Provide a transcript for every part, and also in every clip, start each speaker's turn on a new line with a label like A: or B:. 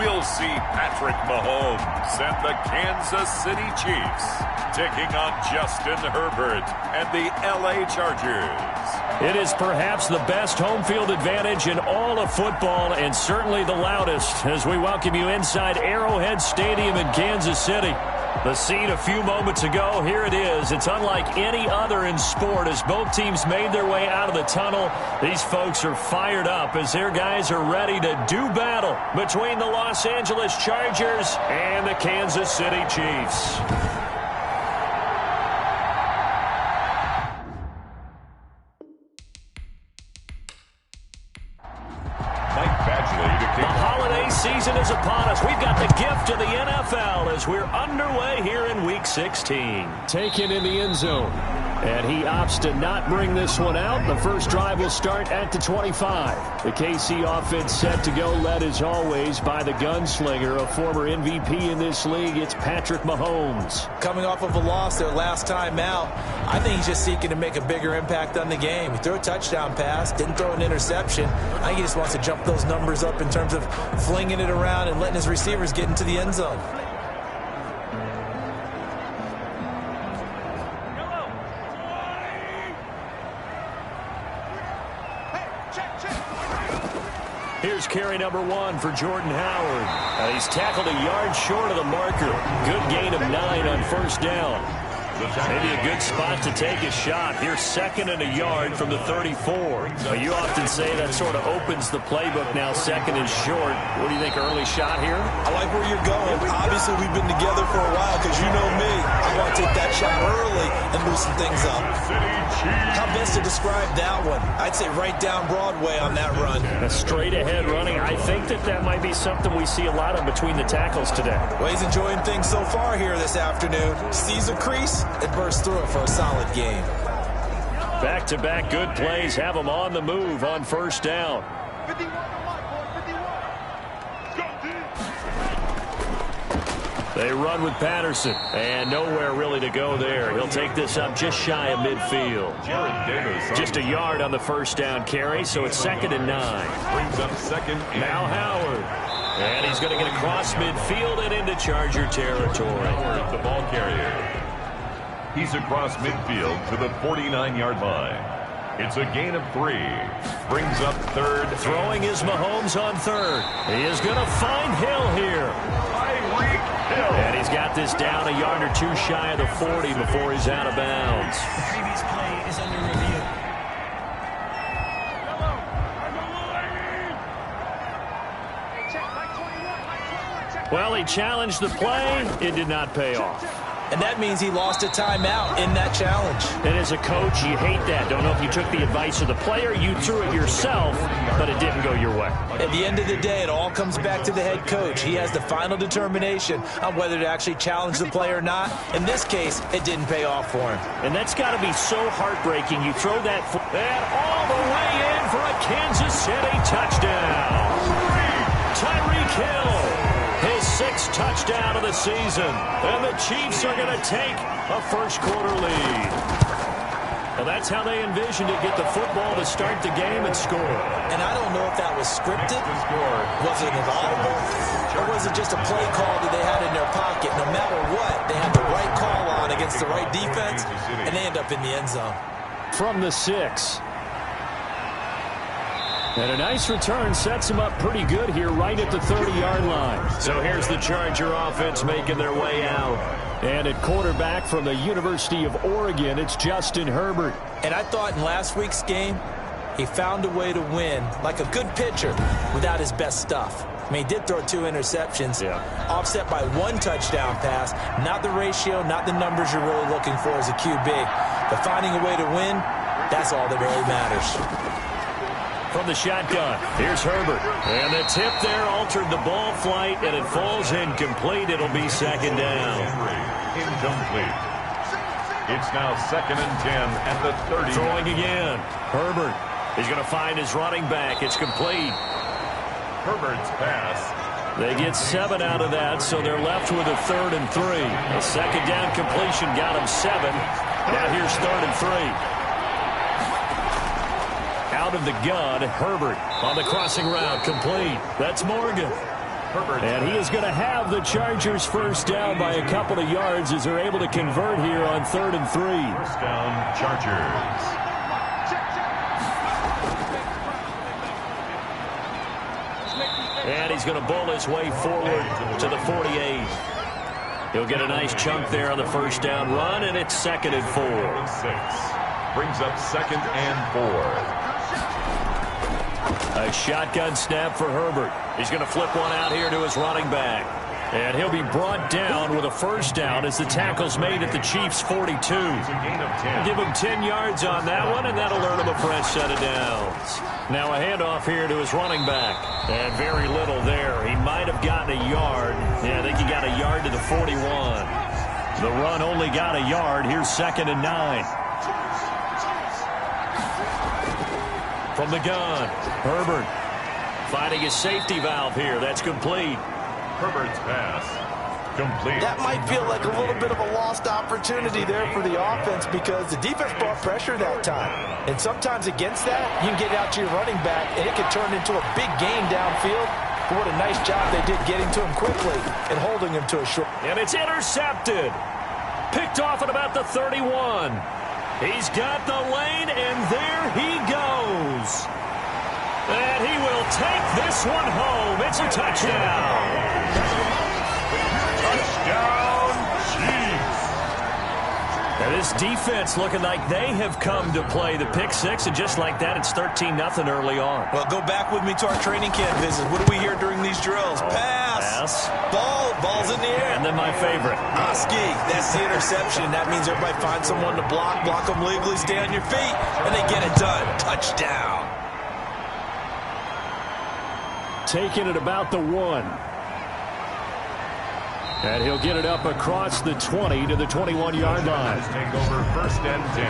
A: we'll see Patrick Mahomes and the Kansas City Chiefs taking on Justin Herbert and the LA Chargers.
B: It is perhaps the best home field advantage in all of football, and certainly the loudest, as we welcome you inside Arrowhead Stadium in Kansas City. The scene a few moments ago, here it is. It's unlike any other in sport as both teams made their way out of the tunnel. These folks are fired up as their guys are ready to do battle between the Los Angeles Chargers and the Kansas City Chiefs. Season is upon us. We've got the gift of the NFL as we're underway here in Week 16. Taken in the end zone. And he opts to not bring this one out. The first drive will start at the 25. The KC offense set to go, led as always by the gunslinger, a former MVP in this league. It's Patrick Mahomes.
C: Coming off of a loss their last time out, I think he's just seeking to make a bigger impact on the game. He threw a touchdown pass, didn't throw an interception. I think he just wants to jump those numbers up in terms of flinging it around and letting his receivers get into the end zone.
B: Here's carry number 1 for Jordan Howard. He's tackled a yard short of the marker. Good gain of 9 on first down. Maybe a good spot to take a shot. Here's 2nd and a yard from the 34. You often say that sort of opens the playbook now, 2nd and short. What do you think, early shot here?
C: I like where you're going. Obviously, we've been together for a while because you know me. I want to take that shot early and loosen things up. How best to describe that one? I'd say right down Broadway on that run.
B: A straight ahead running. I think that might be something we see a lot of between the tackles today.
C: Well, he's enjoying things so far here this afternoon. Sees a crease, it bursts through it for a solid game.
B: Back-to-back good plays have him on the move on first down. They run with Patterson, and nowhere really to go there. He'll take this up just shy of midfield. Just a yard on the first down carry, so it's 2nd and 9.
A: Brings up 2nd and
B: now Howard. And he's going to get across midfield and into Charger territory.
A: Howard, the ball carrier. He's across midfield to the 49-yard line. It's a gain of 3. Brings up 3rd.
B: Throwing is Mahomes on 3rd. He is going to find Hill here. And he's got this down a yard or 2 shy of the 40 before he's out of bounds.
D: The previous play is under review.
B: Well, he challenged the play. It did not pay off.
C: And that means he lost a timeout in that challenge.
B: And as a coach, you hate that. Don't know if you took the advice of the player, you threw it yourself, but it didn't go your way.
C: At the end of the day, it all comes back to the head coach. He has the final determination on whether to actually challenge the play or not. In this case, it didn't pay off for him.
B: And that's got to be so heartbreaking. You throw that and all the way in for a Kansas City touchdown. Tyreek Hill. His 6th touchdown of the season. And the Chiefs are going to take a first-quarter lead. Well, that's how they envisioned it. Get the football to start the game and score.
C: And I don't know if that was scripted. Was it an audible? Or was it just a play call that they had in their pocket? No matter what, they had the right call on against the right defense, and they end up in the end zone.
B: From the 6. And a nice return sets him up pretty good here right at the 30-yard line. So here's the Charger offense making their way out. And at quarterback from the University of Oregon, it's Justin Herbert.
C: And I thought in last week's game, he found a way to win like a good pitcher without his best stuff. I mean, he did throw 2 interceptions, offset by 1 touchdown pass. Not the ratio, not the numbers you're really looking for as a QB. But finding a way to win, that's all that really matters.
B: From the shotgun, here's Herbert. And the tip there altered the ball flight, and it falls incomplete. It'll be 2nd down.
A: Incomplete. It's now 2nd and 10 at the 30.
B: Throwing again. Herbert. He's going to find his running back. It's complete.
A: Herbert's pass.
B: They get 7 out of that, so they're left with a 3rd and 3. A 2nd down completion got him 7. Now here's 3rd and 3. Out of the gun, Herbert on the crossing route, complete. That's Morgan. And he is going to have the Chargers first down by a couple of yards as they're able to convert here on 3rd and 3.
A: First down, Chargers.
B: And he's going to bull his way forward to the 48. He'll get a nice chunk there on the first down run, and it's 2nd and 4.
A: Brings up 2nd and 4.
B: A shotgun snap for Herbert. He's going to flip one out here to his running back. And he'll be brought down with a first down as the tackle's made at the Chiefs' 42. Give him 10 yards on that one, and that'll earn him a fresh set of downs. Now a handoff here to his running back. And very little there. He might have gotten a yard. Yeah, I think he got a yard to the 41. The run only got a yard. Here's 2nd and 9. From the gun, Herbert finding his safety valve here. That's complete.
A: Herbert's pass complete.
C: That might feel like a little bit of a lost opportunity there for the offense because the defense brought pressure that time. And sometimes against that, you can get out to your running back, and it can turn into a big gain downfield. But what a nice job they did getting to him quickly and holding him to a short.
B: And it's intercepted. Picked off at about the 31. He's got the lane, and there he goes. And he will take this one home. It's a touchdown.
A: Touchdown, Chiefs.
B: Now this defense looking like they have come to play the pick six, and just like that, it's 13-0 early on.
C: Well, go back with me to our training camp visit. What do we hear during these drills? Pass. Ball's in the air.
B: And then my favorite.
C: Ski. That's the interception. That means everybody finds someone to block them legally, stay on your feet, and they get it done. Touchdown.
B: Taking it about the 1. And he'll get it up across the 20 to the 21-yard line.
A: Take over 1st and 10.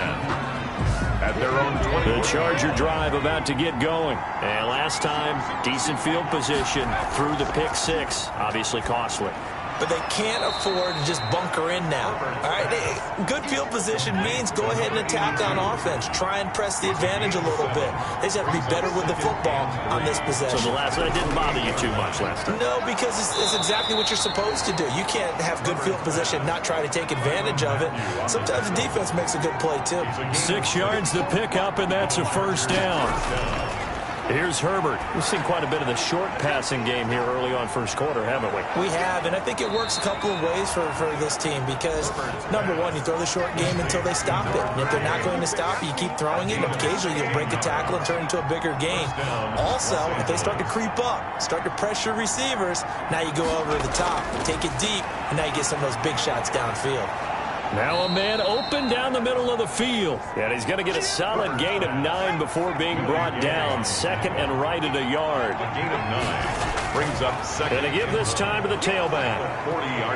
A: At their own 20.
B: The Charger drive about to get going. And last time, decent field position through the pick six. Obviously costly.
C: But they can't afford to just bunker in now. All right, good field position means go ahead and attack on offense. Try and press the advantage a little bit. They just have to be better with the football on this possession.
B: So that didn't bother you too much last time?
C: No, because it's exactly what you're supposed to do. You can't have good field position and not try to take advantage of it. Sometimes the defense makes a good play, too.
B: 6 yards to pick up, and that's a first down. Here's Herbert. We've seen quite a bit of the short passing game here early on first quarter, haven't we?
C: We have, and I think it works a couple of ways for this team because, number one, you throw the short game until they stop it. And if they're not going to stop it, you keep throwing it, and occasionally you'll break a tackle and turn into a bigger gain. Also, if they start to creep up, start to pressure receivers, now you go over the top, take it deep, and now you get some of those big shots downfield.
B: Now a man open down the middle of the field. And he's going to get a solid gain of 9 before being brought down. 2nd and right at a yard.
A: A gain of 9. Brings up 2nd.
B: And to give this time to the tailback.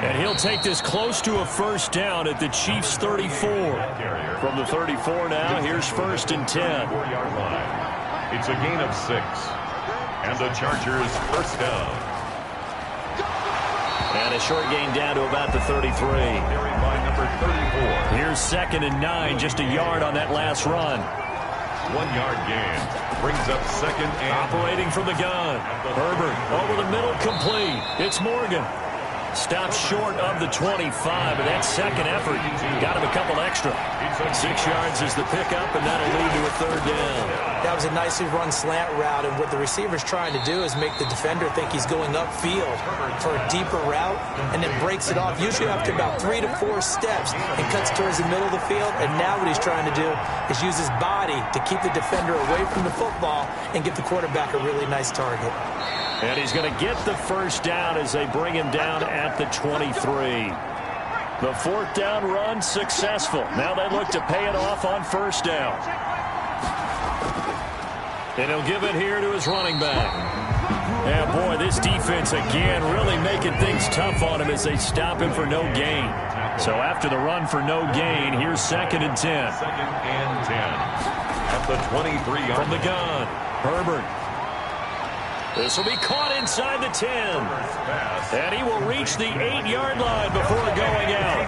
B: And he'll take this close to a first down at the Chiefs' 34. From the 34 now, here's 1st and 10.
A: 4-yard line. It's a gain of 6. And the Chargers first down.
B: And a short gain down to about the 33.
A: Carried by number 34.
B: Here's 2nd and 9, just a yard on that last run.
A: 1-yard gain. Brings up 2nd and...
B: Operating from the gun. Herbert over the middle, complete. It's Morgan. Stops short of the 25, but that second effort got him a couple extra. 6 yards is the pickup, and that'll lead to a third down.
C: That was a nicely run slant route, and what the receiver's trying to do is make the defender think he's going upfield for a deeper route, and then breaks it off, usually after about 3 to 4 steps, and cuts towards the middle of the field. And now what he's trying to do is use his body to keep the defender away from the football and give the quarterback a really nice target.
B: And he's going to get the first down as they bring him down at the 23. The 4th down run successful. Now they look to pay it off on first down. And he'll give it here to his running back. Yeah, boy, this defense again really making things tough on him as they stop him for no gain. So after the run for no gain, here's 2nd and 10.
A: 2nd and 10. At the 23-yard
B: from the gun, Herbert. This will be caught inside the 10. And he will reach the 8-yard line before going out.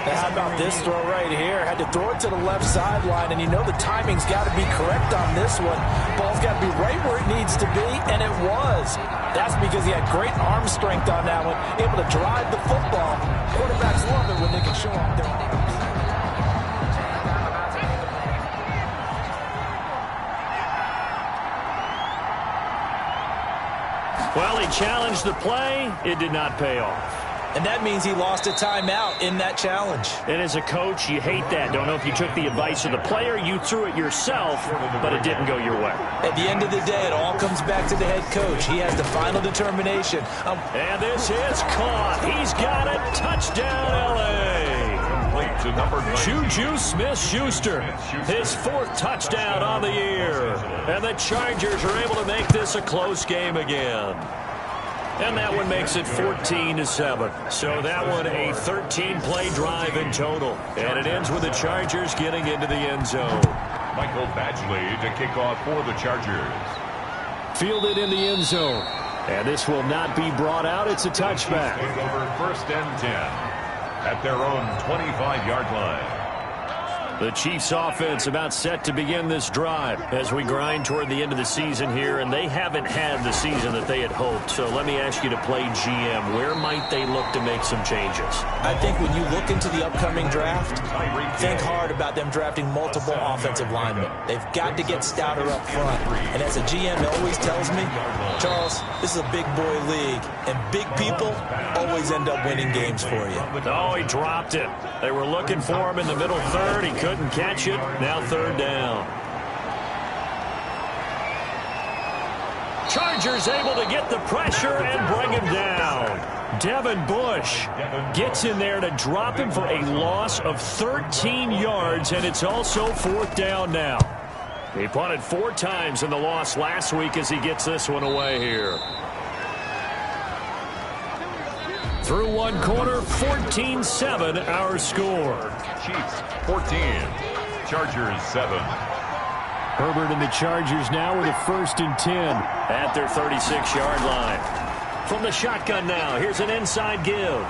C: How about this throw right here? Had to throw it to the left sideline, and you know the timing's got to be correct on this one. Ball's got to be right where it needs to be, and it was. That's because he had great arm strength on that one, able to drive the football. Quarterbacks love it when they can show off their arms.
B: Well, he challenged the play. It did not pay off.
C: And that means he lost a timeout in that challenge.
B: And as a coach, you hate that. Don't know if you took the advice of the player, you threw it yourself, but it didn't go your way.
C: At the end of the day, it all comes back to the head coach. He has the final determination.
B: And this is caught. He's got it. Touchdown, L.A.
A: To number 9.
B: Juju Smith-Schuster, his 4th touchdown on the year. And the Chargers are able to make this a close game again. And that one makes it 14-7. So that one a 13-play drive in total. And it ends with the Chargers getting into the end zone.
A: Michael Badgley to kick off for the Chargers.
B: Fielded in the end zone. And this will not be brought out. It's a touchback.
A: Take over 1st and 10 at their own 25-yard line.
B: The Chiefs offense about set to begin this drive as we grind toward the end of the season here, and they haven't had the season that they had hoped. So let me ask you to play GM. Where might they look to make some changes?
C: I think when you look into the upcoming draft, think hard about them drafting multiple offensive linemen. They've got to get stouter up front. And as a GM always tells me, Charles, this is a big boy league, and big people always end up winning games for you.
B: Oh, he dropped it. They were looking for him in the middle third. He couldn't catch it. Now 3rd down. Chargers able to get the pressure and bring him down. Devin Bush gets in there to drop him for a loss of 13 yards, and it's also 4th down now. He punted 4 times in the loss last week as he gets this one away here. Through one quarter, 14-7 our score.
A: Chiefs 14, Chargers 7.
B: Herbert and the Chargers now with a 1st and 10 at their 36-yard line. From the shotgun now, here's an inside give.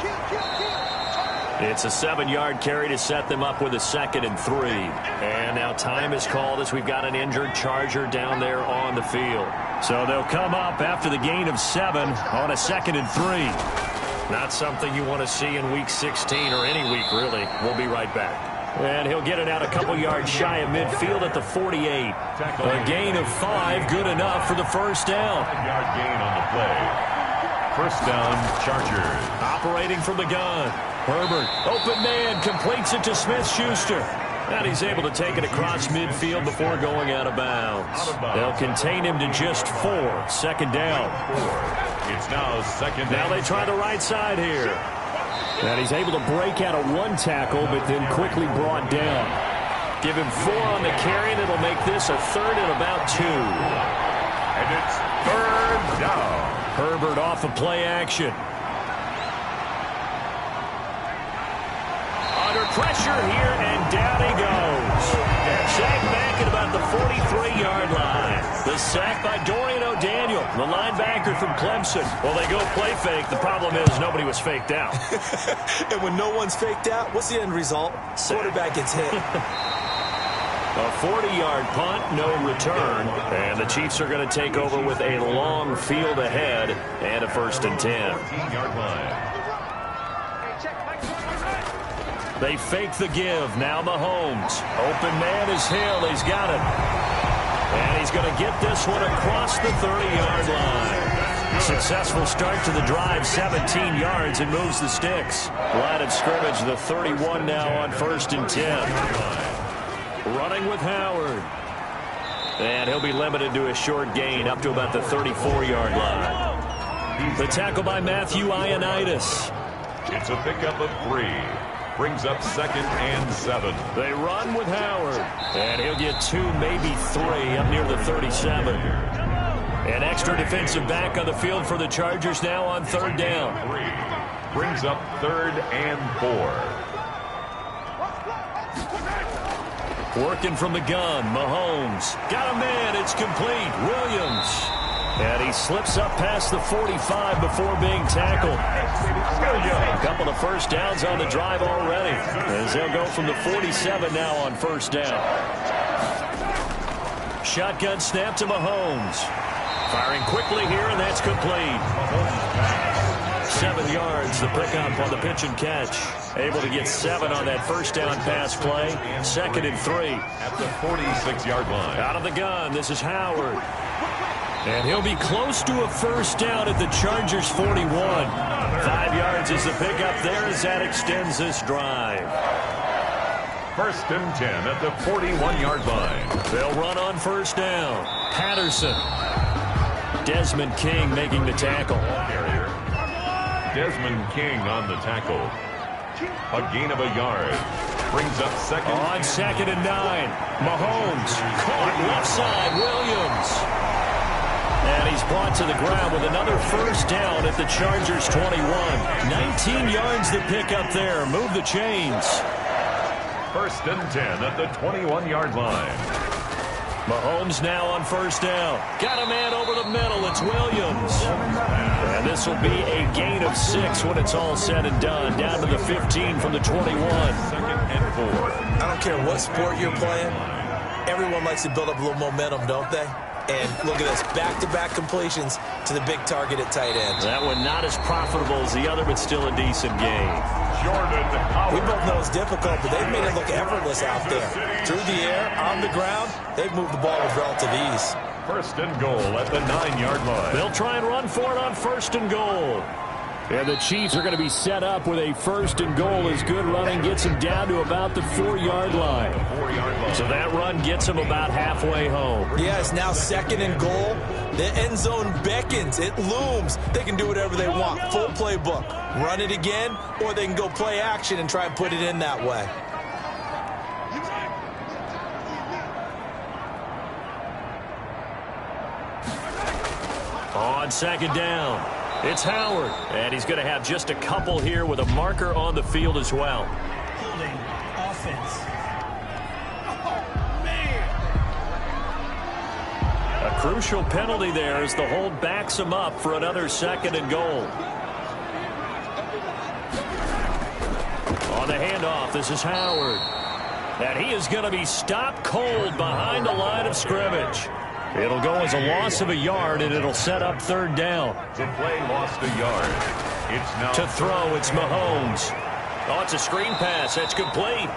B: It's a 7-yard carry to set them up with a 2nd and 3. And now time is called as we've got an injured Charger down there on the field. So they'll come up after the gain of 7 on a 2nd and 3. Not something you want to see in Week 16 or any week, really. We'll be right back. And he'll get it out a couple yards shy of midfield at the 48. A gain of 5, good enough for the 1st down.
A: 5-yard gain on the play. 1st down, Chargers.
B: Operating from the gun. Herbert, open man, completes it to Smith-Schuster. And he's able to take it across midfield before going out of bounds. They'll contain him to just 4. 2nd down.
A: It's now 2nd down.
B: Now they try the right side here. And he's able to break out of 1 tackle, but then quickly brought down. Give him 4 on the carry, and it'll make this a 3rd and about 2.
A: And it's 3rd down.
B: Herbert off of play action. Under pressure here, and down he goes. Sack back at about the 43-yard line. The sack by Dorian O'Daniel, the linebacker from Clemson. Well, they go play fake. The problem is nobody was faked out.
C: And when no one's faked out, what's the end result? Quarterback gets hit.
B: A 40-yard punt, no return. And the Chiefs are going to take over with a long field ahead and a 1st and 10.
A: 14-yard line.
B: They fake the give. Now Mahomes. Open man is Hill. He's got it. And he's going to get this one across the 30-yard line. Successful start to the drive, 17 yards, and moves the sticks. Line of scrimmage, the 31 now on 1st and 10. Running with Howard. And he'll be limited to a short gain up to about the 34-yard line. The tackle by Matthew Ioannidis.
A: It's a pickup of 3. Brings up 2nd and 7.
B: They run with Howard. And he'll get 2, maybe 3 up near the 37. An extra defensive back on the field for the Chargers now on 3rd down.
A: 3. Brings up 3rd and 4.
B: Working from the gun, Mahomes. Got a man, it's complete. Williams. And he slips up past the 45 before being tackled. A couple of first downs on the drive already, as they'll go from the 47 now on first down. Shotgun snap to Mahomes. Firing quickly here, and that's complete. 7 yards, the pickup on the pitch and catch. Able to get 7 on that first down pass play. 2nd and 3.
A: At the 46-yard line.
B: Out of the gun, this is Howard. And he'll be close to a first down at the Chargers 41. 5 yards is the pickup there as that extends this drive.
A: 1st and 10 at the 41-yard line.
B: They'll run on first down. Patterson. Desmond King making the tackle.
A: Desmond King on the tackle. A gain of a yard. Brings up 2nd.
B: On 2nd and 9. Mahomes caught left side. Williams. And he's brought to the ground with another first down at the Chargers 21. 19 yards the pick up there. Move the chains.
A: 1st and 10 at the 21-yard line.
B: Mahomes now on first down. Got a man over the middle. It's Williams. And this will be a gain of 6 when it's all said and done. Down to the 15 from the 21.
A: 2nd and 4.
C: I don't care what sport you're playing. Everyone likes to build up a little momentum, don't they? And look at this, back-to-back completions to the big target at tight end.
B: That one not as profitable as the other, but still a decent game.
C: We both know it's difficult, but they've made it look effortless out there. Through the air, on the ground, they've moved the ball with relative ease.
A: 1st and goal at the 9-yard line.
B: They'll try and run for it on 1st and goal. And the Chiefs are going to be set up with a 1st and goal as good running gets them down to about the 4-yard line. So that run gets them about halfway home.
C: Yeah, it's now 2nd and goal. The end zone beckons. It looms. They can do whatever they want. Full playbook. Run it again, or they can go play action and try and put it in that way.
B: On 2nd down. It's Howard, and he's going to have just a couple here with a marker on the field as well.
D: Holding offense.
B: A crucial penalty there as the hold backs him up for another 2nd and goal. On the handoff, this is Howard. And he is going to be stopped cold behind the line of scrimmage. It'll go as a loss of a yard, and it'll set up 3rd down.
A: The play lost a yard. It's now
B: to throw, it's Mahomes. Oh, it's a screen pass. That's complete.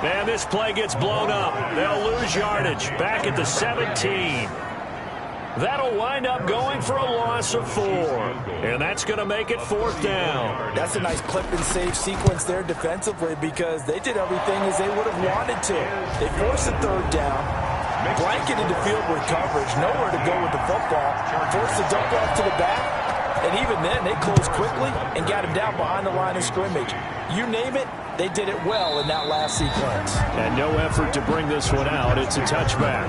B: And this play gets blown up. They'll lose yardage. Back at the 17. That'll wind up going for a loss of 4. And that's going to make it 4th down.
C: That's a nice clip and save sequence there defensively because they did everything as they would have wanted to. They forced a 3rd down. Blanketed the field with coverage, nowhere to go with the football, forced the dump off to the back, and even then they closed quickly and got him down behind the line of scrimmage. You name it, they did it well in that last sequence.
B: And no effort to bring this one out. It's a touchback.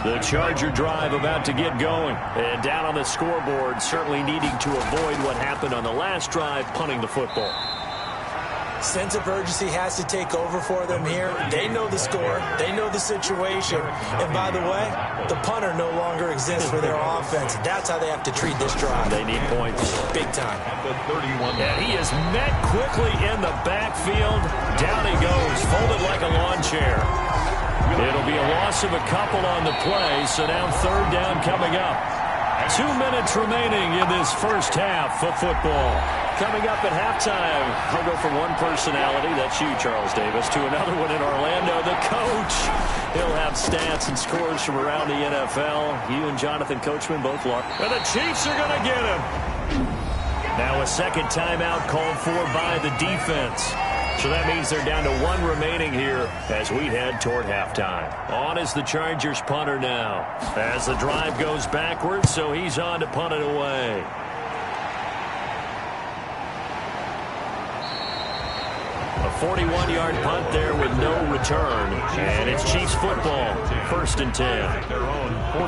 B: The Charger drive about to get going. And down on the scoreboard, certainly needing to avoid what happened on the last drive, punting the football.
C: Sense of urgency has to take over for them here. They know the score. They know the situation. And by the way, the punter no longer exists for their offense. That's how they have to treat this drive.
B: They need points.
C: Big time.
A: the 31.
B: And he is met quickly in the backfield. Down he goes, folded like a lawn chair. It'll be a loss of a couple on the play, so now 3rd down coming up. 2 minutes remaining in this first half of football. Coming up at halftime, I'll go from one personality, that's you, Charles Davis, to another one in Orlando, the coach. He'll have stats and scores from around the NFL. You and Jonathan Coachman both lost. And the Chiefs are going to get him. Now a second timeout called for by the defense. So that means they're down to 1 remaining here as we head toward halftime. On is the Chargers punter now. As the drive goes backwards, so he's on to punt it away. A 41-yard punt there with no return. And it's Chiefs football, 1st and 10.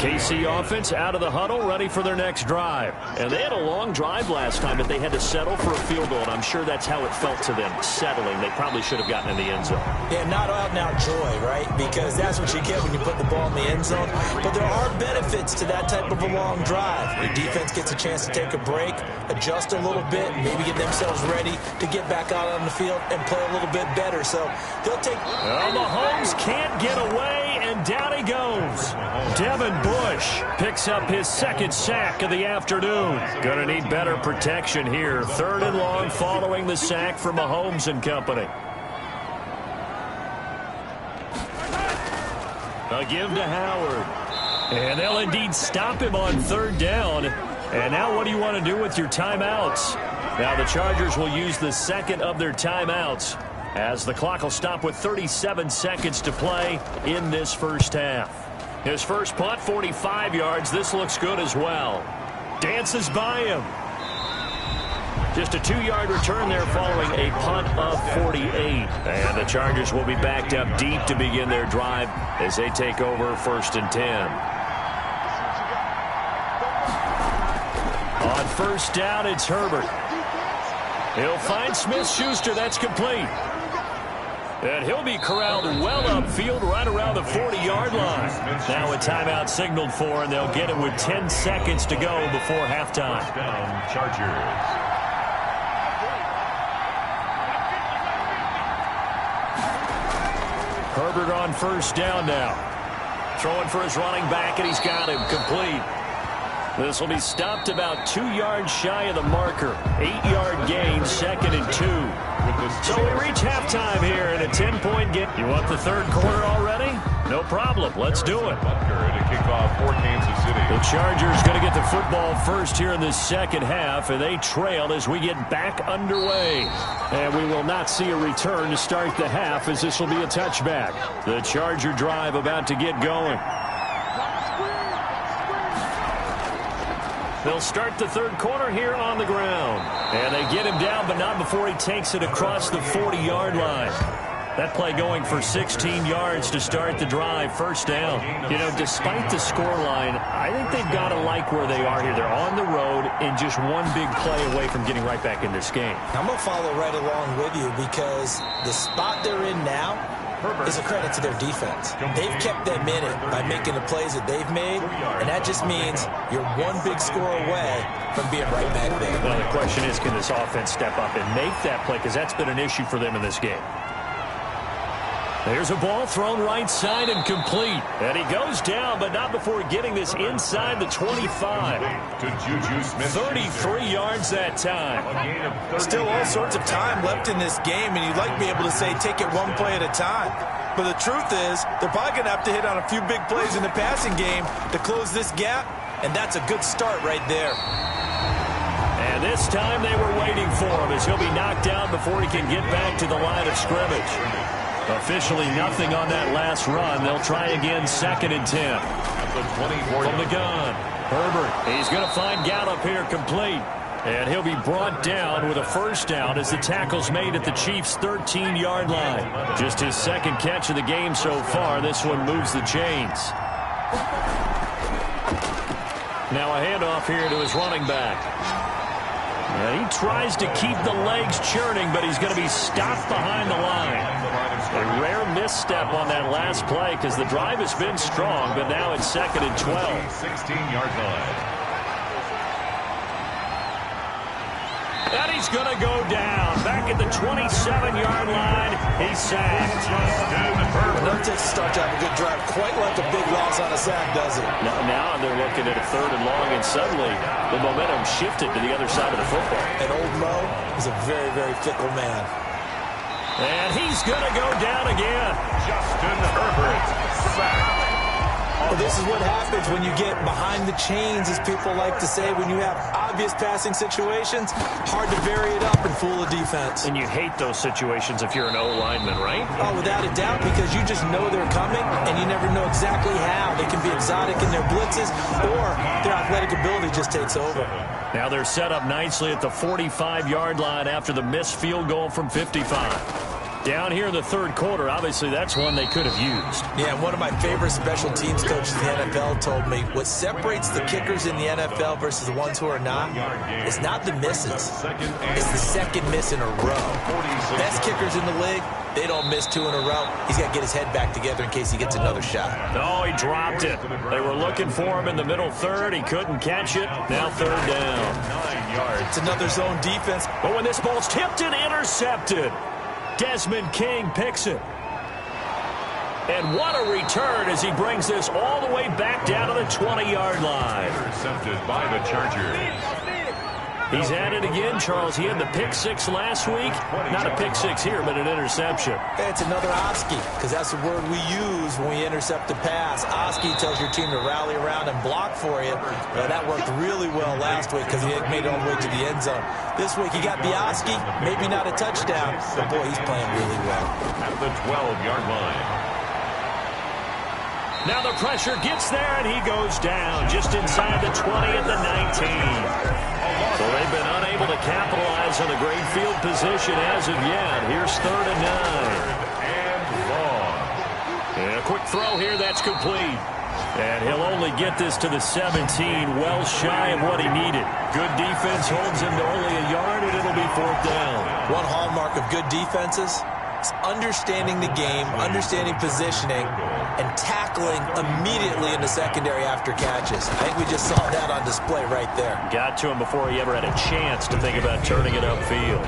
B: KC offense out of the huddle, ready for their next drive. And they had a long drive last time, but they had to settle for a field goal, and I'm sure that's how it felt to them, settling. They probably should have gotten in the end zone.
C: Yeah, not out-and-out joy, right? Because that's what you get when you put the ball in the end zone. But there are benefits to that type of a long drive. Your defense gets a chance to take a break, adjust a little bit, maybe get themselves ready to get back out on the field and play a little bit better. So they'll take...
B: Well, Mahomes can't get away, and down he goes. Devin Bush picks up his 2nd sack of the afternoon. Going to need better protection here. 3rd and long following the sack from Mahomes and company. A give to Howard. And they'll indeed stop him on 3rd down. And now what do you want to do with your timeouts? Now the Chargers will use the 2nd of their timeouts as the clock will stop with 37 seconds to play in this first half. His first punt, 45 yards. This looks good as well. Dances by him. Just a 2-yard return there following a punt of 48. And the Chargers will be backed up deep to begin their drive as they take over 1st and 10. On 1st down, it's Herbert. He'll find Smith-Schuster. That's complete. And he'll be corralled well upfield right around the 40-yard line. Now a timeout signaled for, and they'll get it with 10 seconds to go before halftime.
A: Chargers.
B: Herbert on 1st down now. Throwing for his running back, and he's got him complete. This will be stopped about 2 yards shy of the marker. 8-yard gain, 2nd and 2. So we reach halftime here in a 10-point game. You want the 3rd quarter already? No problem. Let's do it.
A: To kick off for Kansas City.
B: The Chargers going to get the football first here in this 2nd half, and they trail as we get back underway. And we will not see a return to start the half, as this will be a touchback. The Charger drive about to get going. They'll start the 3rd quarter here on the ground. And they get him down, but not before he takes it across the 40-yard line. That play going for 16 yards to start the drive. 1st down. You know, despite the scoreline, I think they've got to like where they are here. They're on the road and just one big play away from getting right back in this game.
C: I'm going to follow right along with you because the spot they're in now is a credit to their defense. They've kept them in it by making the plays that they've made, and that just means you're one big score away from being right back there.
B: Well, the question is, can this offense step up and make that play? Because that's been an issue for them in this game. There's a ball thrown right side and complete. And he goes down, but not before getting this inside the 25. 33 yards that time.
C: Still all sorts of time left in this game, and you'd like to be able to say take it one play at a time. But the truth is, they're probably going to have to hit on a few big plays in the passing game to close this gap, and that's a good start right there.
B: And this time they were waiting for him as he'll be knocked down before he can get back to the line of scrimmage. Officially nothing on that last run. They'll try again, 2nd and 10. From the gun, Herbert. He's going to find Gallup here complete. And he'll be brought down with a 1st down as the tackle's made at the Chiefs' 13-yard line. Just his 2nd catch of the game so far. This one moves the chains. Now a handoff here to his running back. And he tries to keep the legs churning, but he's going to be stopped behind the line. A rare misstep on that last play because the drive has been strong, but now it's 2nd and 12.
A: 16-yard line.
B: And he's going to go down. Back at the 27-yard line, he's sacked.
C: That takes a start to have a good drive. Quite like a big loss on a sack, does it?
B: Now they're looking at a 3rd and long, and suddenly the momentum shifted to the other side of the football.
C: And old Mo is a very, very fickle man.
B: And he's going to go down again.
A: Justin Herbert, sacked.
C: Well, this is what happens when you get behind the chains, as people like to say, when you have obvious passing situations. Hard to vary it up and fool a defense.
B: And you hate those situations if you're an O-lineman, right?
C: Oh, without a doubt, because you just know they're coming, and you never know exactly how. They can be exotic in their blitzes, or their athletic ability just takes over.
B: Now they're set up nicely at the 45-yard line after the missed field goal from 55. Down here in the third quarter, obviously that's one they could have used.
C: Yeah, one of my favorite special teams coaches in the NFL told me what separates the kickers in the NFL versus the ones who are not is not the misses. It's the second miss in a row. Best kickers in the league, they don't miss 2 in a row. He's got to get his head back together in case he gets another shot.
B: Oh, he dropped it. They were looking for him in the middle third. He couldn't catch it. Now third down.
C: 9 yards. It's another zone defense.
B: But when this ball's tipped and intercepted, Desmond King picks it. And what a return as he brings this all the way back down to the 20-yard line.
A: Intercepted by the Chargers.
B: He's at it again, Charles. He had the pick 6 last week. Not a pick 6 here, but an interception.
C: It's another Oski, because that's the word we use when we intercept a pass. Oski tells your team to rally around and block for you. Well, that worked really well last week because he made it all the way to the end zone. This week he got the Oski, maybe not a touchdown, but boy, he's playing really well.
A: At the 12-yard line.
B: Now the pressure gets there, and he goes down just inside the 20 at the 19. So they've been unable to capitalize on the great field position as of yet. Here's 3rd and 9. And a quick throw here, that's complete. And he'll only get this to the 17, well shy of what he needed. Good defense holds him to only a yard, and it'll be 4th down.
C: One hallmark of good defenses is understanding the game, understanding positioning, and tackling immediately in the secondary after catches. I think we just saw that on display right there.
B: Got to him before he ever had a chance to think about turning it upfield.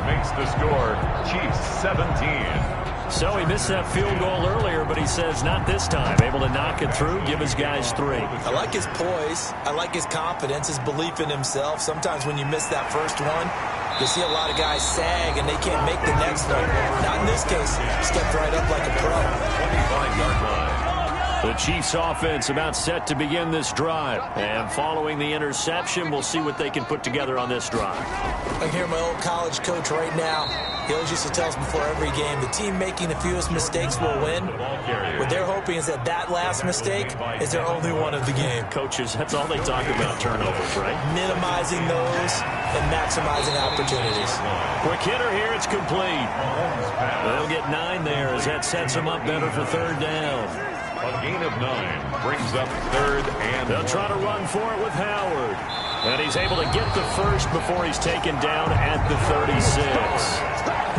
A: Makes the score, Chiefs 17.
B: So he missed that field goal earlier, but he says not this time. Able to knock it through, give his guys 3.
C: I like his poise. I like his confidence, his belief in himself. Sometimes when you miss that first one, you see a lot of guys sag and they can't make the next one. Not in this case. Stepped right up like a pro.
A: 25-yard line.
B: The Chiefs offense about set to begin this drive. And following the interception, we'll see what they can put together on this drive.
C: I hear my old college coach right now. He always used to tell us before every game, the team making the fewest mistakes will win. What they're hoping is that that last mistake is their only one of the game.
B: Coaches, that's all they talk about, turnovers, right?
C: Minimizing those and maximizing opportunities.
B: Quick hitter here, it's complete. They'll get 9 there as that sets them up better for 3rd down.
A: A gain of 9 brings up 3rd and
B: they'll try to run for it with Howard. And he's able to get the first before he's taken down at the 36.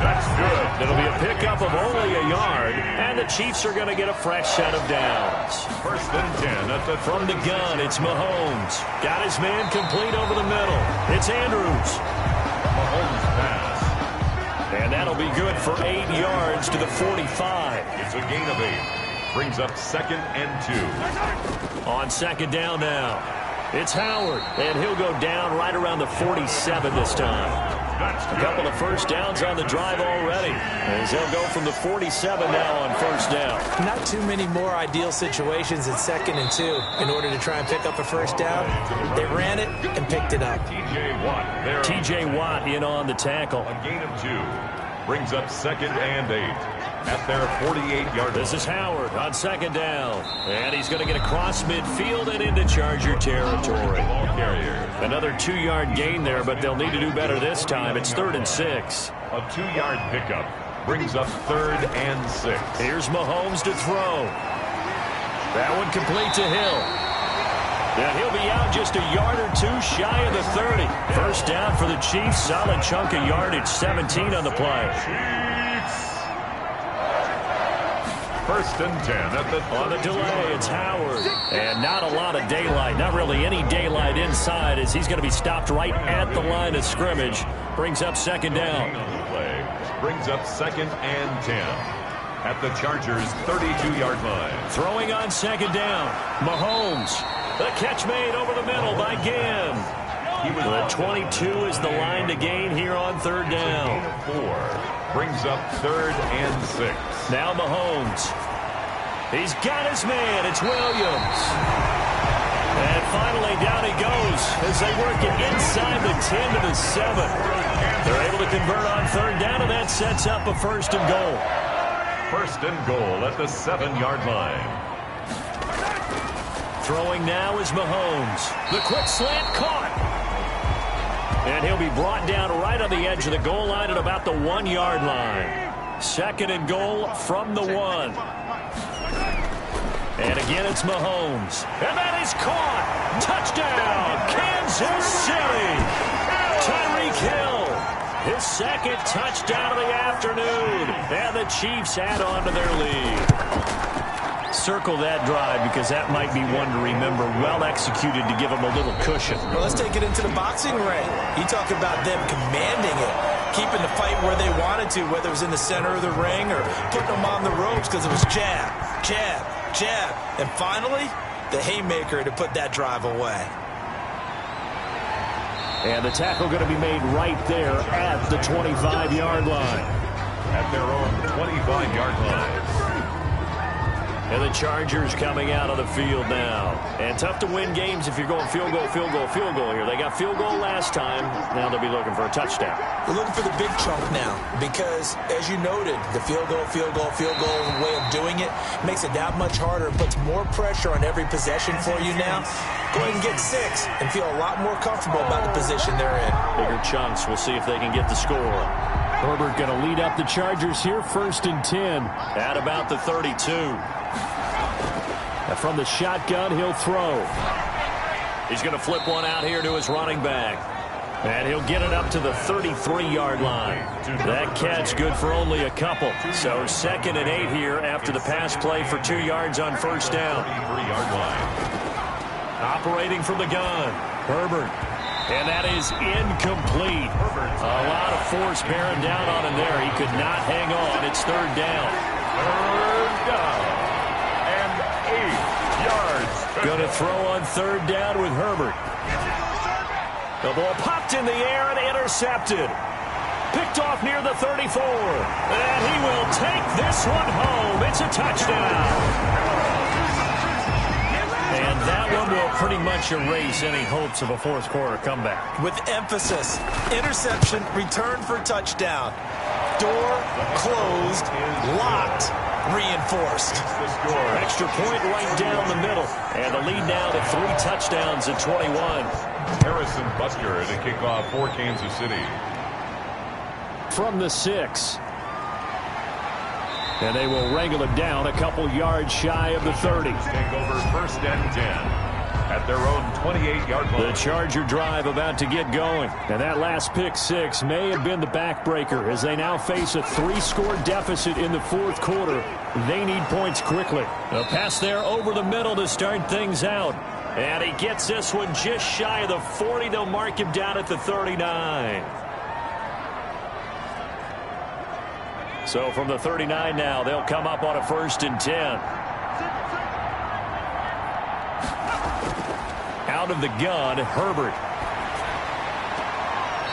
A: That's good.
B: It'll be a pickup of only a yard, and the Chiefs are going to get a fresh set of downs.
A: 1st and 10 at the
B: From the gun, it's Mahomes. Got his man complete over the middle. It's Andrews.
A: Mahomes pass.
B: And that'll be good for 8 yards to the 45.
A: It's a gain of 8. Brings up 2nd and 2.
B: On 2nd down now. It's Howard, and he'll go down right around the 47 this time. A couple of first downs on the drive already, as they'll go from the 47 now on 1st down.
C: Not too many more ideal situations at 2nd and 2 in order to try and pick up a first down. They ran it and picked it up.
B: T.J. Watt in on the tackle.
A: A gain of 2. Brings up 2nd and 8. At their 48-yard line.
B: This is Howard on 2nd down. And he's going to get across midfield and into Charger territory. Another 2-yard gain there, but they'll need to do better this time. It's 3rd and 6.
A: A 2-yard pickup brings up 3rd and 6.
B: Here's Mahomes to throw. That one complete to Hill. And he'll be out just a yard or 2 shy of the 30. First down for the Chiefs. Solid chunk of yardage, 17 on the play.
A: 1st and 10 at the
B: on the delay. It's Howard, and not a lot of daylight, not really any daylight inside, as he's going to be stopped right at the line of scrimmage. Brings up 2nd down.
A: Brings up 2nd and 10 at the Chargers' 32-yard line.
B: Throwing on 2nd down, Mahomes. The catch made over the middle by Ginn. The 22 is the line to gain here on 3rd down.
A: 4 brings up 3rd and 6.
B: Now Mahomes. He's got his man. It's Williams. And finally down he goes as they work it inside the 10 to the 7. They're able to convert on 3rd down, and that sets up a 1st and goal.
A: 1st and goal at the 7-yard line.
B: Throwing now is Mahomes. The quick slant caught. And he'll be brought down right on the edge of the goal line at about the 1-yard line. 2nd and goal from the 1. And again, it's Mahomes. And that is caught. Touchdown, Kansas City. Tyreek Hill, his 2nd touchdown of the afternoon. And the Chiefs add on to their lead. Circle that drive because that might be one to remember. Well executed to give them a little cushion.
C: Well, let's take it into the boxing ring. You talk about them commanding it, keeping the fight where they wanted to, whether it was in the center of the ring or putting them on the ropes because it was jab, jab, jab. And finally, the haymaker to put that drive away.
B: And the tackle going to be made right there at the 25-yard line.
A: At their own 25-yard line.
B: And the Chargers coming out of the field now. And tough to win games if you're going field goal, field goal, field goal here. They got field goal last time. Now they'll be looking for a touchdown.
C: We're looking for the big chunk now because, as you noted, the field goal, field goal, field goal way of doing it makes it that much harder and puts more pressure on every possession for you now. Go ahead and get 6 and feel a lot more comfortable about the position they're in.
B: Bigger chunks. We'll see if they can get the score. Herbert going to lead up the Chargers here, 1st and 10. At about the 32. And from the shotgun, he'll throw. He's going to flip one out here to his running back. And he'll get it up to the 33-yard line. That catch good for only a couple. So 2nd and 8 here after the pass play for 2 yards on 1st down.
A: 33-yard line.
B: Operating from the gun, Herbert. And that is incomplete. A lot of force bearing down on him there. He could not hang on. It's 3rd down.
A: 3rd down. And 8 yards.
B: Going to throw on 3rd down with Herbert. The ball popped in the air and intercepted. Picked off near the 34. And he will take this one home. It's a touchdown. And that one will pretty much erase any hopes of a 4th quarter comeback.
C: With emphasis, interception, return for touchdown. Door closed, locked, reinforced.
B: Extra point right down the middle. And the lead now to 3 touchdowns at 21.
A: Harrison Butker to kick off for Kansas City.
B: From the 6. And they will wrangle it down a couple yards shy of the 30.
A: Take over 1st and 10 at their own 28-yard line.
B: The Charger drive about to get going. And that last pick 6 may have been the backbreaker as they now face a 3-score deficit in the 4th quarter. They need points quickly. A pass there over the middle to start things out. And he gets this one just shy of the 40. They'll mark him down at the 39. So from the 39 now, they'll come up on a 1st and 10. Out of the gun, Herbert.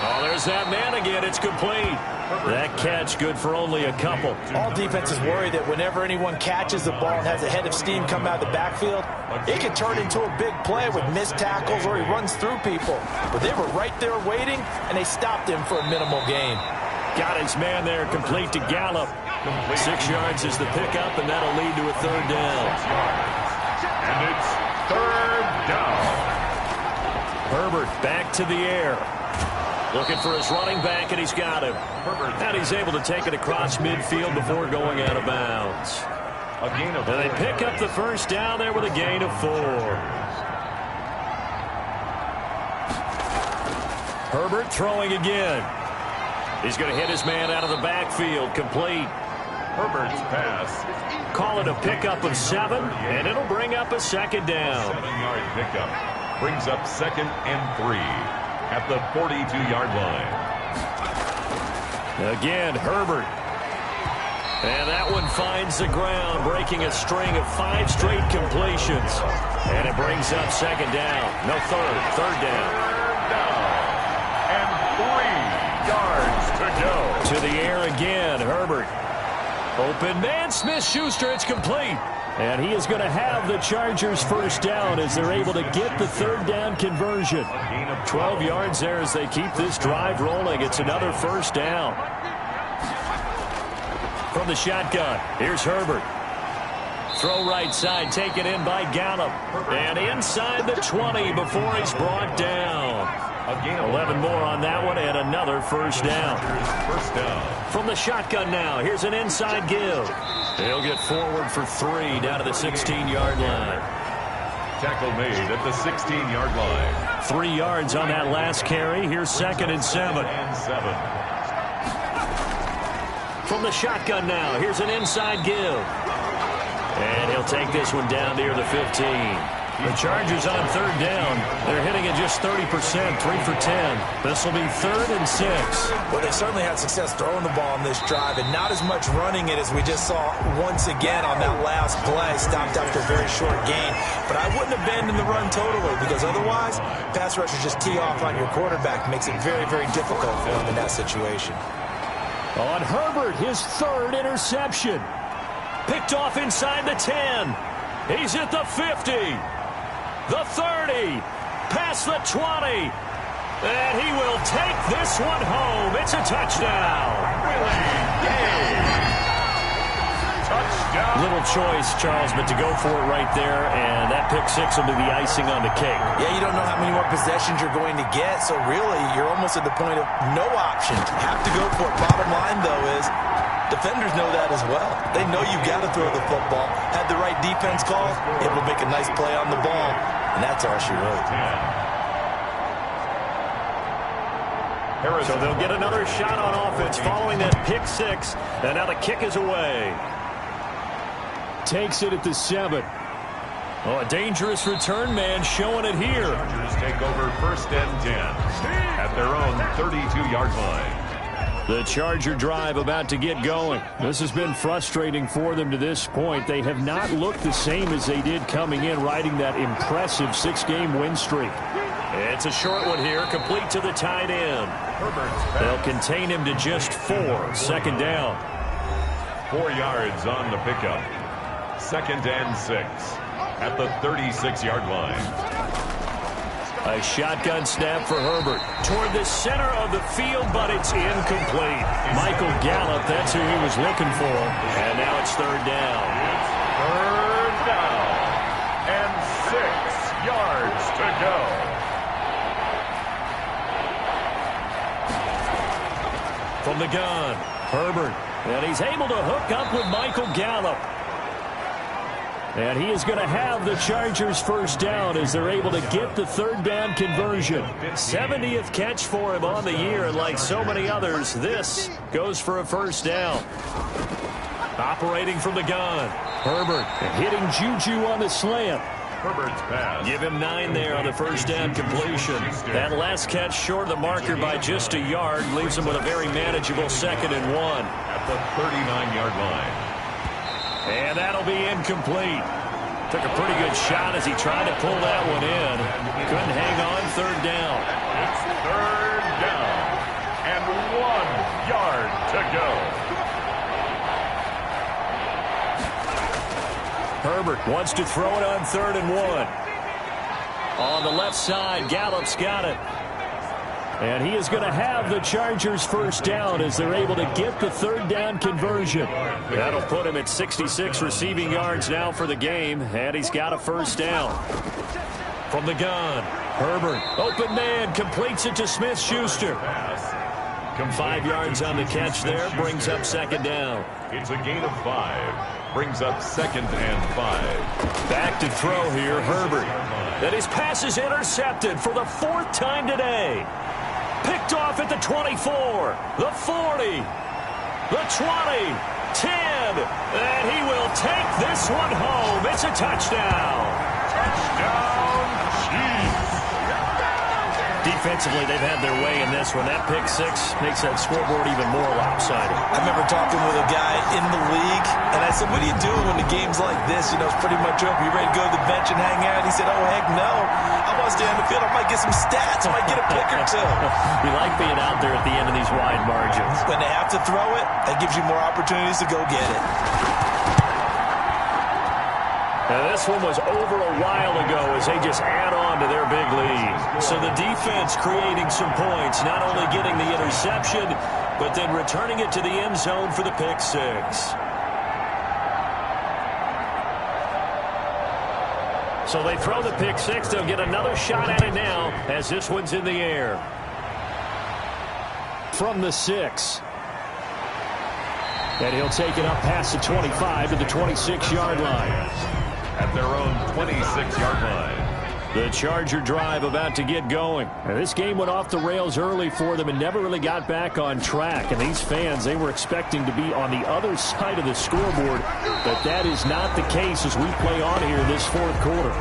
B: Oh, there's that man again. It's complete. That catch good for only a couple.
C: All defenses worry that whenever anyone catches the ball and has a head of steam come out of the backfield, it can turn into a big play with missed tackles or he runs through people. But they were right there waiting, and they stopped him for a minimal gain.
B: Got his man there, complete to Gallup. 6 yards is the pickup, and that'll lead to a 3rd down.
A: And it's 3rd down.
B: Herbert back to the air. Looking for his running back, and he's got him. And he's able to take it across midfield before going out of bounds.
A: A gain of 4.
B: And they pick up the 1st down there with a gain of 4. Herbert throwing again. He's going to hit his man out of the backfield. Complete.
A: Herbert's pass.
B: Call it a pickup of 7, and it'll bring up a 2nd down.
A: 7-yard pickup. Brings up 2nd and 3 at the 42-yard line.
B: Again, Herbert. And that one finds the ground, breaking a string of 5 straight completions. And it brings up 2nd down. No, 3rd down.
A: 3rd down. And 3 yards to go.
B: To the air again, Herbert. Open man, Smith-Schuster, it's complete. And he is going to have the Chargers 1st down as they're able to get the 3rd down conversion. 12 yards there as they keep this drive rolling. It's another 1st down. From the shotgun, here's Herbert. Throw right side, taken in by Gallup. And inside the 20 before he's brought down.
A: A gain of
B: 11 more on that one, and another first down.
A: First down.
B: From the shotgun now, here's an inside give. He'll get forward for 3 down to the 16-yard line.
A: Tackle made at the 16-yard line.
B: 3 yards on that last carry. Here's 2nd and 7. From the shotgun now, here's an inside give. And he'll take this one down near the 15. The Chargers on 3rd down. They're hitting at just 30%, 3 for 10. This will be 3rd and 6.
C: Well, they certainly had success throwing the ball on this drive, and not as much running it as we just saw once again on that last play. Stopped after a very short gain. But I wouldn't abandon the run totally, because otherwise, pass rushers just tee off on your quarterback. Makes it very, very difficult for him in that situation.
B: On Herbert, his 3rd interception. Picked off inside the 10. He's at the 50. The 30, past the 20, and he will take this one home. It's a touchdown.
A: Touchdown.
B: Little choice, Charles, but to go for it right there, and that pick 6 will be the icing on the cake.
C: Yeah, you don't know how many more possessions you're going to get, so really you're almost at the point of no options. Have to go for it. Bottom line, though, is defenders know that as well. They know you've got to throw the football. Had the right defense call, able to make a nice play on the ball, and that's all she wrote.
B: So they'll get another shot on offense following that pick 6, and now the kick is away. Takes it at the 7. Oh, a dangerous return man showing it here.
A: Chargers take over 1st and 10 at their own 32-yard line.
B: The Charger drive about to get going. This has been frustrating for them to this point. They have not looked the same as they did coming in, riding that impressive 6-game win streak. It's a short one here, complete to the tight end. They'll contain him to just 4. 2nd down.
A: 4 yards on the pickup. 2nd and 6 at the 36-yard line.
B: A shotgun snap for Herbert toward the center of the field, but it's incomplete. Michael Gallup, that's who he was looking for. And now it's 3rd down.
A: It's 3rd down and 6 yards to go.
B: From the gun, Herbert, and he's able to hook up with Michael Gallup. And he is going to have the Chargers 1st down as they're able to get the 3rd down conversion. 70th catch for him on the year, and like so many others, this goes for a 1st down. Operating from the gun, Herbert hitting Juju on the slant.
A: Herbert's pass.
B: Give him 9 there on the 1st down completion. That last catch short of the marker by just a yard leaves him with a very manageable 2nd and 1.
A: At the 39-yard line.
B: And that'll be incomplete. Took a pretty good shot as he tried to pull that one in. Couldn't hang on. 3rd down.
A: It's 3rd down and 1 yard to go.
B: Herbert wants to throw it on 3rd and 1. On the left side, Gallup's got it. And he is going to have the Chargers 1st down as they're able to get the 3rd down conversion. That'll put him at 66 receiving yards now for the game, and he's got a 1st down. From the gun, Herbert, open man, completes it to Smith-Schuster. 5 yards on the catch there, brings up 2nd down.
A: It's a gain of 5, brings up 2nd and 5.
B: Back to throw here, Herbert. And his pass is intercepted for the 4th time today. Picked off at the 24, the 40, the 20, 10, and he will take this one home. It's a touchdown.
A: Touchdown, Chiefs.
B: Defensively, they've had their way in this one. That pick 6 makes that scoreboard even more lopsided.
C: I remember talking with a guy in the league, and I said, what are you doing when the game's like this? You know, it's pretty much over. You ready to go to the bench and hang out? He said, oh, heck no. I want to stay on the field. I might get some stats. I might get a pick or 2.
B: You like being out there at the end of these wide margins.
C: When they have to throw it, that gives you more opportunities to go get it.
B: Now, this one was over a while ago as they just add on to their big lead. So the defense creating some points, not only getting the interception, but then returning it to the end zone for the pick 6. So they throw the pick six. They'll get another shot at it now as this one's in the air. From the 6. And he'll take it up past the 25 to the 26-yard line.
A: At their own 26-yard line.
B: The Charger drive about to get going. And this game went off the rails early for them and never really got back on track. And these fans, they were expecting to be on the other side of the scoreboard. But that is not the case as we play on here this fourth quarter.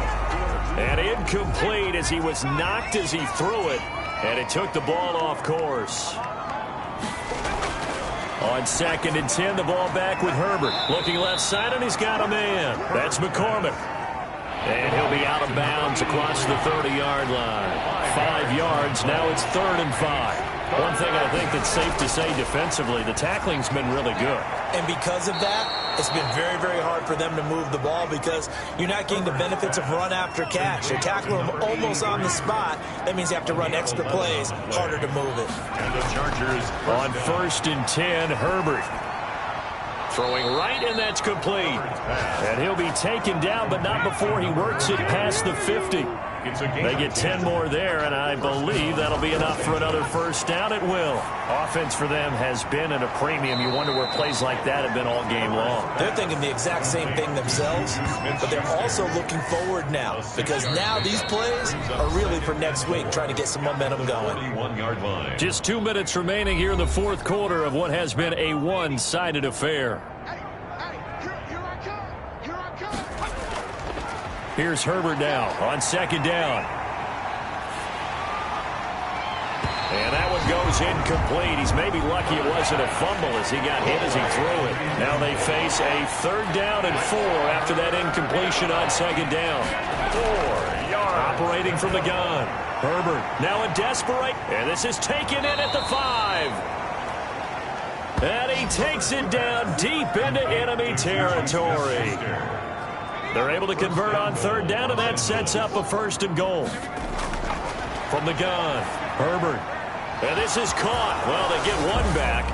B: And incomplete as he was knocked as he threw it. And it took the ball off course. On 2nd and 10, the ball back with Herbert. Looking left side, and he's got a man. That's McCormick. And he'll be out of bounds across the 30-yard line. 5 yards. Now it's 3rd and 5. One thing I think that's safe to say defensively, the tackling's been really good.
C: And because of that, it's been very, very hard for them to move the ball because you're not getting the benefits of run after catch. They tackle them almost on the spot. That means you have to run extra plays, harder to move it.
A: And the Chargers
B: on 1st and 10, Herbert. Throwing right, and that's complete. And he'll be taken down, but not before he works it past the 50. They get 10 more there, and I believe that'll be enough for another first down. It will. Offense for them has been at a premium. You wonder where plays like that have been all game long.
C: They're thinking the exact same thing themselves, but they're also looking forward now because now these plays are really for next week, trying to get some momentum going.
A: 41-yard line.
B: Just 2 minutes remaining here in the fourth quarter of what has been a one-sided affair. Here's Herbert now on 2nd down. And that one goes incomplete. He's maybe lucky it wasn't a fumble as he got hit as he threw it. Now they face a 3rd down and 4 after that incompletion on 2nd down. 4 yards. Operating from the gun. Herbert now a desperate. And this is taken in at the 5. And he takes it down deep into enemy territory. They're able to convert on 3rd down, and that sets up a 1st and goal. From the gun, Herbert. And this is caught. Well, they get one back,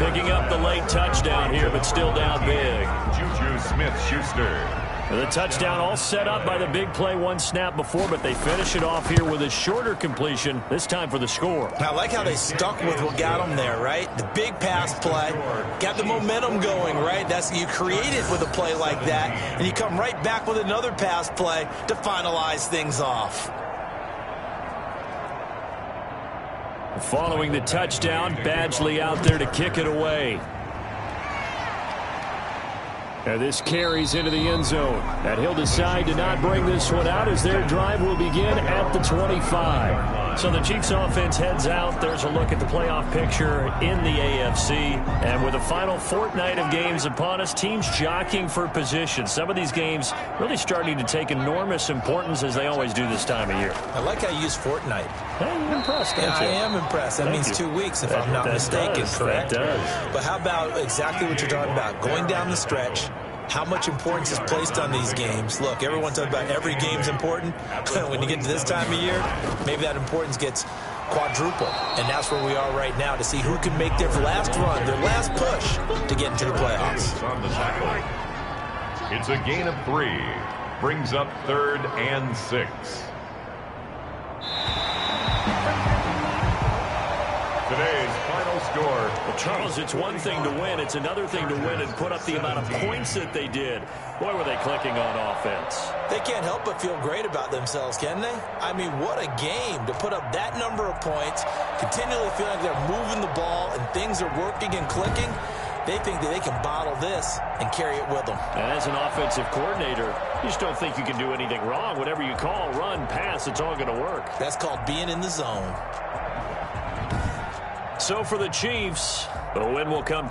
B: picking up the late touchdown here, but still down big.
A: Juju Smith-Schuster.
B: The touchdown all set up by the big play one snap before, but they finish it off here with a shorter completion, this time for the score.
C: I like how they stuck with what got them there, right? The big pass play, got the momentum going, right? That's you create it with a play like that, and you come right back with another pass play to finalize things off.
B: Following the touchdown, Badgley out there to kick it away. And this carries into the end zone. And he'll decide to not bring this one out as their drive will begin at the 25. So the Chiefs offense heads out. There's a look at the playoff picture in the AFC. And with the final fortnight of games upon us, teams jockeying for position. Some of these games really starting to take enormous importance as they always do this time of year.
C: I like how you use fortnight.
B: Hey, you're impressed, don't you?
C: I am impressed. That means 2 weeks if I'm not mistaken, correct?
B: That does.
C: But how about exactly what you're talking about? Going down the stretch, how much importance is placed on these games. Look, everyone talks about every game's important. When you get to this time of year, maybe that importance gets quadruple. And that's where we are right now to see who can make their last run, their last push to get into the playoffs.
A: On the tackle. It's a gain of 3. Brings up 3rd and 6. Today's final score.
B: Well, Charles, it's one thing to win. It's another thing to win and put up the amount of points that they did. Boy, were they clicking on offense.
C: They can't help but feel great about themselves, can they? I mean, what a game to put up that number of points, continually feel like they're moving the ball and things are working and clicking. They think that they can bottle this and carry it with them.
B: And as an offensive coordinator, you just don't think you can do anything wrong. Whatever you call, run, pass, it's all going to work.
C: That's called being in the zone.
B: So for the Chiefs, the win will come